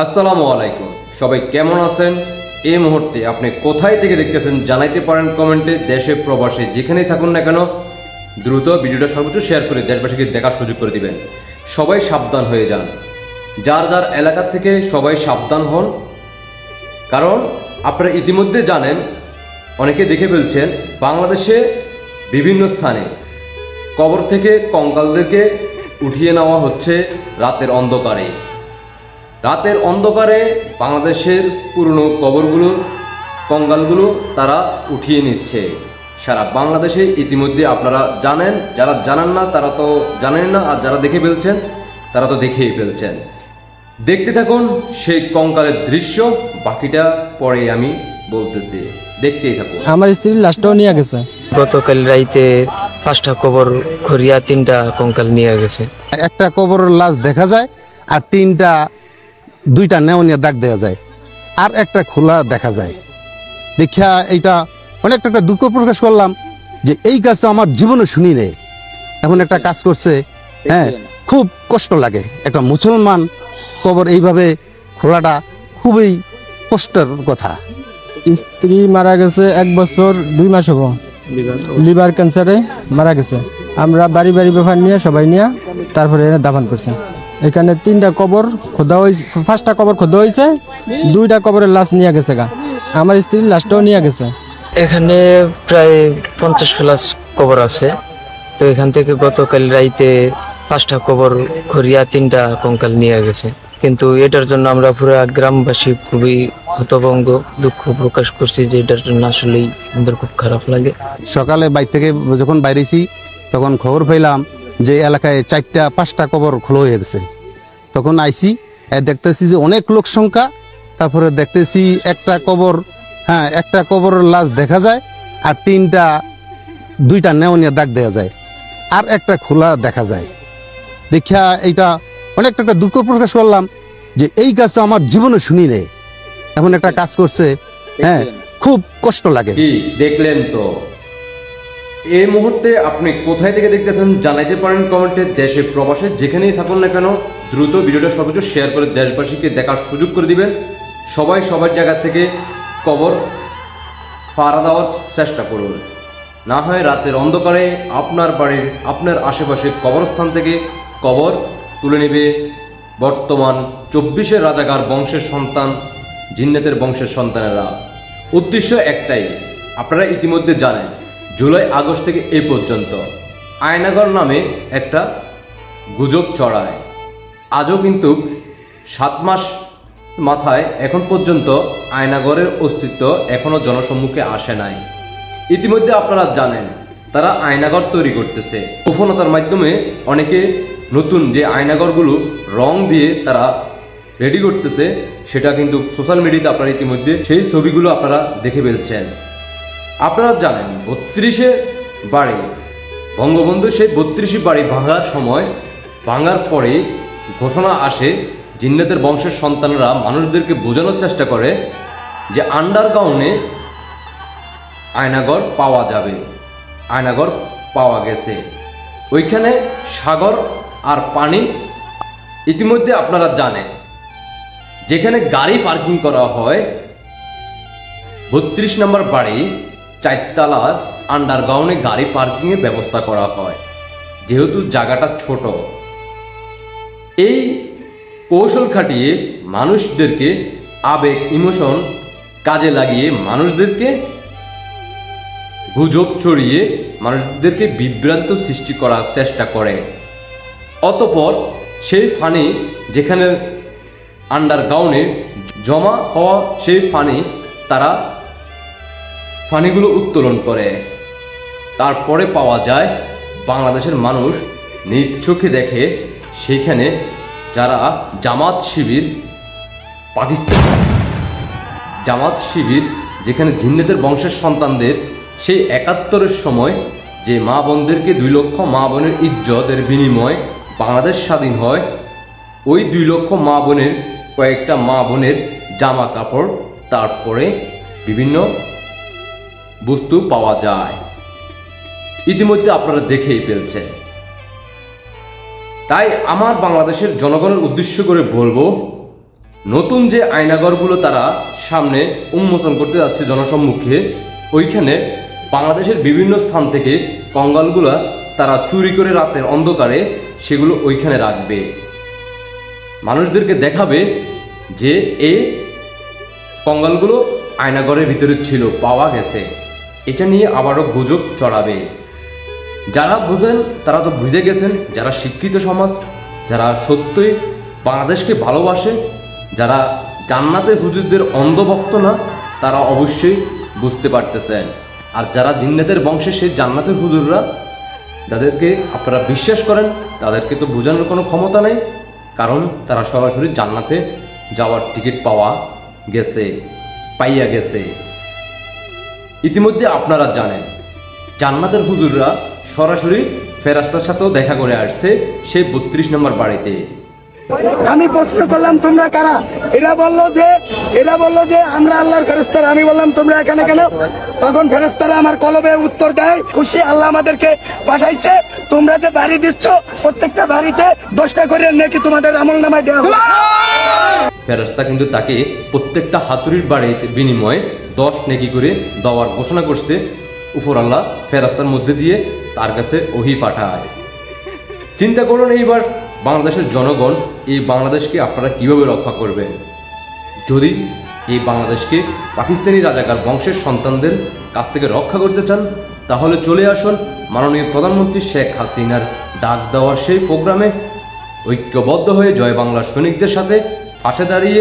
আসসালামু আলাইকুম, সবাই কেমন আছেন? এই মুহূর্তে আপনি কোথায় থেকে দেখতেছেন জানাইতে পারেন কমেন্টে। দেশে প্রবাসে যেখানেই থাকুন না কেন দ্রুত ভিডিওটা সর্বোচ্চ শেয়ার করে দেশবাসীকে দেখার সুযোগ করে দিবেন। সবাই সাবধান হয়ে যান, যার যার এলাকা থেকে সবাই সাবধান হন। কারণ আপনারা ইতিমধ্যে জানেন, অনেকে দেখে ফেলছেন, বাংলাদেশে বিভিন্ন স্থানে কবর থেকে কঙ্কালদেরকে উঠিয়ে নেওয়া হচ্ছে রাতের অন্ধকারে। রাতের অন্ধকারে বাংলাদেশের পুরনো কবরগুলো, কঙ্কালগুলো তারা উঠিয়ে নিচ্ছে সারা বাংলাদেশে। ইতিমধ্যে আপনারা জানেন, যারা জানেন না তারা তো জানেন না, আর যারা দেখে ফেলছেন তারা তো দেখেই ফেলছেন। দেখতে থাকুন সেই কঙ্কালের দৃশ্য, বাকিটা পরে আমি বলতেছি, দেখতেই থাকুন। আমার স্ত্রীর লাশটাও নিয়ে গেছে। গতকাল রাইতে 5টা কবর খরিয়া 3টা কঙ্কাল নিয়ে গেছে। একটা কবরের লাশ দেখা যায় আর 2টা নেওনিয়া দাগ দেখা যায় আর একটা খোলা দেখা যায়। দেখা এইটা অনেকটা একটা দুঃখ প্রকাশ করলাম যে এই কাজ আমার জীবনে শুনি নেই, এমন একটা কাজ করছে। হ্যাঁ, খুব কষ্ট লাগে। একটা মুসলমান কবর এইভাবে খোলাটা খুবই কষ্টের কথা। স্ত্রী মারা গেছে 1 বছর 2 মাস হবো, লিভার ক্যান্সারে মারা গেছে। আমরা বাড়ি ব্যাপার নিয়ে সবাই নিয়ে তারপরে এনে দাফন করছি। এখানে 3টা কবর খোদা হয়েছে, 5টা কবর খোদা হয়েছে, 2টা কবরের লাশ নিয়ে গেছে গা। আমার স্ত্রীর লাশটাও নিয়ে গেছে। এখানে প্রায় 50+ কবর আছে। তো এখান থেকে গতকাল রাইতে 5টা কবর খরিয়া 3টা কঙ্কাল নিয়ে গেছে। কিন্তু এটার জন্য আমরা পুরো গ্রামবাসী খুবই হতভম্ব, দুঃখ প্রকাশ করছি যে এটার জন্য আসলেই আমাদের খুব খারাপ লাগে। সকালে বাইর থেকে যখন বাইরেছি তখন খবর পেলাম যে এলাকায় 4টা-5টা কবর খোলা হয়ে গেছে। তখন আইসি দেখতেছি যে অনেক লোক সংখ্যা। তারপরে দেখতেছি একটা কবরের লাশ দেখা যায় আর 2টা নেওনিয়া দাগ দেখা যায় আর একটা খোলা দেখা যায়। দেখা এইটা অনেকটা একটা দুঃখ প্রকাশ করলাম যে এই কাজ আমার জীবনে শুনি নেই, এমন একটা কাজ করছে। হ্যাঁ, খুব কষ্ট লাগে। কি দেখলেন তো? এই মুহূর্তে আপনি কোথায় থেকে দেখতেছেন জানাইতে পারেন কমেন্টে। দেশে প্রবাসে যেখানেই থাকুন না কেন দ্রুত ভিডিওটা সর্বোচ্চ শেয়ার করে দেশবাসীকে দেখার সুযোগ করে দিবেন। সবাই সবার জায়গা থেকে কবর পাড়া দেওয়ার চেষ্টা করুন, না হয় রাতের অন্ধকারে আপনার বাড়ির, আপনার আশেপাশে কবরস্থান থেকে কবর তুলে নেবে বর্তমান 24-এর রাজাকার বংশের সন্তান, জিন্নাতের বংশের সন্তানেরা। উদ্দেশ্য একটাই, আপনারা ইতিমধ্যে জানেন, জুলাই আগস্ট থেকে এই পর্যন্ত আয়নাগর নামে একটা গুজব ছড়ায়। আজও কিন্তু 7 মাস মাথায় এখন পর্যন্ত আয়নাগরের অস্তিত্ব এখনও জনসম্মুখে আসে নাই। ইতিমধ্যে আপনারা জানেন তারা আয়নাগর তৈরি করতেছে গোপনতার মাধ্যমে। অনেকে নতুন যে আয়নাগরগুলো রং দিয়ে তারা রেডি করতেছে, সেটা কিন্তু সোশ্যাল মিডিয়াতে আপনারা ইতিমধ্যে সেই ছবিগুলো আপনারা দেখে ফেলছেন। আপনারা জানেন 32-এ বাড়ি বঙ্গবন্ধু, সেই 32 বাড়ি ভাঙার সময়, ভাঙার পরে ঘোষণা আসে, জিন্নাতের বংশের সন্তানরা মানুষদেরকে বোঝানোর চেষ্টা করে যে আন্ডারগ্রাউন্ডে আয়নাগর পাওয়া যাবে। আয়নাগর পাওয়া গেছে, ওইখানে সাগর আর পানি। ইতিমধ্যে আপনারা জানেন যেখানে গাড়ি পার্কিং করা হয় 32 নম্বর বাড়ি 4 তলার আন্ডারগ্রাউন্ডে গাড়ি পার্কিংয়ের ব্যবস্থা করা হয়, যেহেতু জায়গাটা ছোট। এই কৌশল খাটিয়ে মানুষদেরকে আবেগ, ইমোশন কাজে লাগিয়ে মানুষদেরকে গুজব ছড়িয়ে মানুষদেরকে বিভ্রান্ত সৃষ্টি করার চেষ্টা করে। অতঃপর সেই পানি যেখানে আন্ডারগ্রাউন্ডে জমা হওয়া, সেই তারা পানিগুলো উত্তোলন করে। তারপরে পাওয়া যায় বাংলাদেশের মানুষ নিজ চোখে দেখে সেখানে যারা জামাত শিবির, পাকিস্তান জামাত শিবির, যেখানে জিন্নাতের বংশের সন্তানদের সেই 71-এর সময় যে মা বোনদেরকে 2 লক্ষ মা বোনের ইজ্জতের বিনিময়ে বাংলাদেশ স্বাধীন হয়, ওই 2 লক্ষ মা বোনের কয়েকটা মা বোনের জামা কাপড়, তারপরে বিভিন্ন বস্তু পাওয়া যায়। ইতিমধ্যে আপনারা দেখেই ফেলছেন। তাই আমার বাংলাদেশের জনগণের উদ্দেশ্য করে বলবো, নতুন যে আয়নাঘরগুলো তারা সামনে উন্মোচন করতে যাচ্ছে জনসম্মুখে, ওইখানে বাংলাদেশের বিভিন্ন স্থান থেকে কঙ্কালগুলো তারা চুরি করে রাতের অন্ধকারে সেগুলো ওইখানে রাখবে, মানুষদেরকে দেখাবে যে এই কঙ্কালগুলো আয়নাঘরের ভিতরে ছিল, পাওয়া গেছে। এটা নিয়ে আবারও গুজব চড়াবে। যারা বুঝেন তারা তো বুঝে গেছেন, যারা শিক্ষিত সমাজ, যারা সত্যই বাংলাদেশকে ভালোবাসে, যারা জান্নাতের হুজুরদের অন্ধভক্ত না, তারা অবশ্যই বুঝতে পারতেছেন। আর যারা জিন্নাতের বংশে সেই জান্নাতের হুজুররা, যাদেরকে আপনারা বিশ্বাস করেন, তাদেরকে তো বোঝানোর কোনো ক্ষমতা নেই, কারণ তারা সরাসরি জান্নাতে যাওয়ার টিকিট পাইয়া গেছে। ইতিমধ্যে আপনারা জানেন জান্নাতের হুজুররা সরাসরি ফেরেশতার সাথেও দেখা করে আসছে সেই 32 নম্বর বাড়িতে। আমি প্রশ্ন করলাম তোমরা কারা? এরা বললো যে আমরা আল্লাহর ফেরেশতারা। আমি বললাম তোমরা এখানে কেন? তখন ফেরেশতারা আমার কলবে উত্তর দেয়, খুশি আল্লাহ আমাদেরকে পাঠাইছে, তোমরা যে বাড়ি দিচ্ছ প্রত্যেকটা বাড়িতে 10টা করে নেকি তোমাদের আমলনামায় দেওয়া হবে। ফেরেশতা কিন্তু তাকে প্রত্যেকটা হাতুড়ির বাড়িতে বিনিময়ে 10 নেকি করে দেওয়ার ঘোষণা করছে। উপর আল্লাহ ফেরেশতার মধ্যে দিয়ে তার কাছে ওহী পাঠায়। চিন্তা করুন এইবার বাংলাদেশের জনগণ এই বাংলাদেশকে আপনারা কিভাবে রক্ষা করবেন? যদি এই বাংলাদেশকে পাকিস্তানি রাজাকার বংশের সন্তানদের কাছ থেকে রক্ষা করতে চান, তাহলে চলে আসুন মাননীয় প্রধানমন্ত্রী শেখ হাসিনার ডাক দেওয়ার সেই প্রোগ্রামে। ঐক্যবদ্ধ হয়ে জয় বাংলার সৈনিকদের সাথে পাশে দাঁড়িয়ে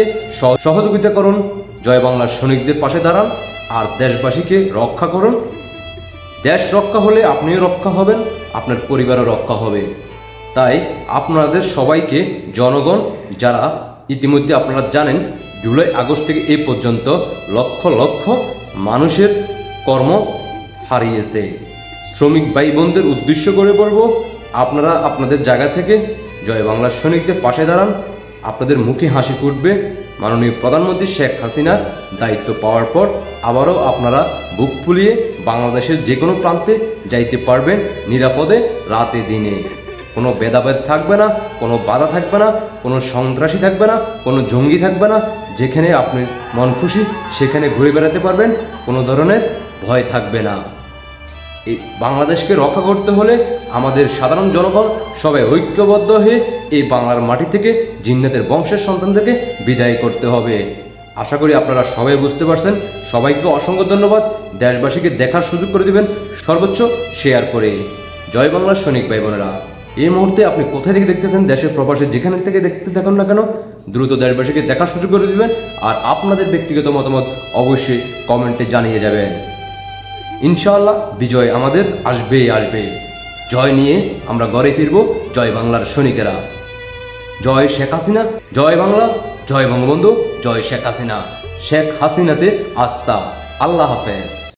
সহযোগিতা করুন, জয় বাংলার সৈনিকদের পাশে দাঁড়ান আর দেশবাসীকে রক্ষা করুন। দেশ রক্ষা হলে আপনিও রক্ষা হবেন, আপনার পরিবারও রক্ষা হবে। তাই আপনাদের সবাইকে জনগণ, যারা ইতিমধ্যে আপনারা জানেন জুলাই আগস্ট থেকে এই পর্যন্ত লক্ষ লক্ষ মানুষের কর্ম হারিয়েছে, শ্রমিক ভাই বোনদের উদ্দেশ্য করে বলবো, আপনারা আপনাদের জায়গা থেকে জয় বাংলার সৈনিকদের পাশে দাঁড়ান। আপনাদের মুখে হাসি ফুটবে। মাননীয় প্রধানমন্ত্রী শেখ হাসিনা দায়িত্ব পাওয়ার পর আবারও আপনারা বুক ফুলিয়ে বাংলাদেশের যে কোনো প্রান্তে যাইতে পারবেন নিরাপদে, রাতে দিনে। কোনো ভেদাভেদ থাকবে না, কোনো বাধা থাকবে না, কোনো সন্ত্রাসী থাকবে না, কোনো জঙ্গি থাকবে না। যেখানে আপনি মন খুশি সেখানে ঘুরে বেড়াতে পারবেন, কোনো ধরনের ভয় থাকবে না। এই বাংলাদেশকে রক্ষা করতে হলে আমাদের সাধারণ জনগণ সবাই ঐক্যবদ্ধ হয়ে এই বাংলার মাটি থেকে জিন্নাতের বংশের সন্তানদেরকে বিদায় করতে হবে। আশা করি আপনারা সবাই বুঝতে পারছেন। সবাইকে অসংখ্য ধন্যবাদ। দেশবাসীকে দেখার সুযোগ করে দিবেন সর্বোচ্চ শেয়ার করে। জয় বাংলার সৈনিক ভাই বোনেরা, এই মুহূর্তে আপনি কোথায় থেকে দেখতেছেন, দেশের প্রবাসে যেখানে থেকে দেখতে থাকুন না কেন, দ্রুত দেশবাসীকে দেখার সুযোগ করে দিবেন। আর আপনাদের ব্যক্তিগত মতামত অবশ্যই কমেন্টে জানিয়ে যাবেন। ইনশাআল্লাহ বিজয় আমাদের আসবে। জয় নিয়ে আমরা ঘরে ফিরব, জয় বাংলার সৈনিকেরা। জয় শেখ হাসিনা, জয় বাংলা, জয় বঙ্গবন্ধু, জয় শেখ হাসিনা। শেখ হাসিনাতে আস্থা। আল্লাহ হাফেজ।